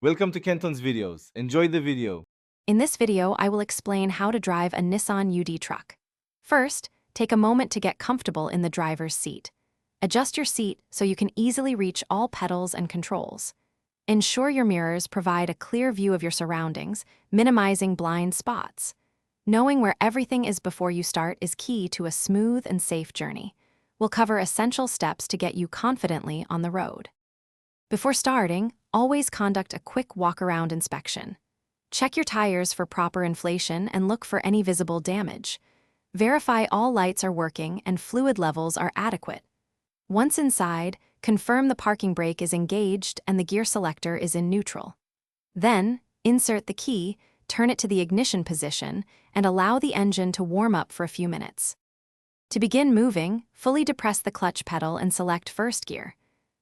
Welcome to Kenton's videos. Enjoy the video. In this video, I will explain how to drive a Nissan UD truck. First, take a moment to get comfortable in the driver's seat. Adjust your seat so you can easily reach all pedals and controls. Ensure your mirrors provide a clear view of your surroundings, minimizing blind spots. Knowing where everything is before you start is key to a smooth and safe journey. We'll cover essential steps to get you confidently on the road. Before starting, always conduct a quick walk-around inspection. Check your tires for proper inflation and look for any visible damage. Verify all lights are working and fluid levels are adequate. Once inside, confirm the parking brake is engaged and the gear selector is in neutral. Then, insert the key, turn it to the ignition position, and allow the engine to warm up for a few minutes. To begin moving, fully depress the clutch pedal and select first gear.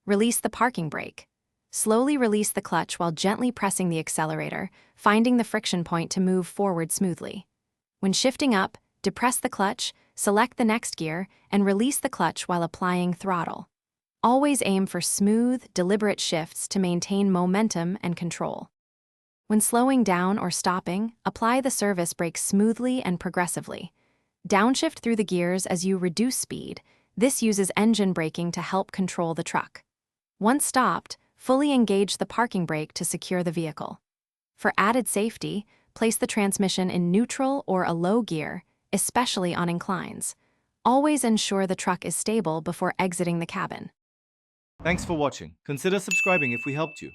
Release the parking brake. Slowly release the clutch while gently pressing the accelerator, finding the friction point to move forward smoothly. When shifting up, depress the clutch, select the next gear, and release the clutch while applying throttle. Always aim for smooth, deliberate shifts to maintain momentum and control. When slowing down or stopping, apply the service brake smoothly and progressively. Downshift through the gears as you reduce speed. This uses engine braking to help control the truck. Once stopped, fully engage the parking brake to secure the vehicle. For added safety, place the transmission in neutral or a low gear, especially on inclines. Always ensure the truck is stable before exiting the cabin. Thanks for watching. Consider subscribing if we helped you.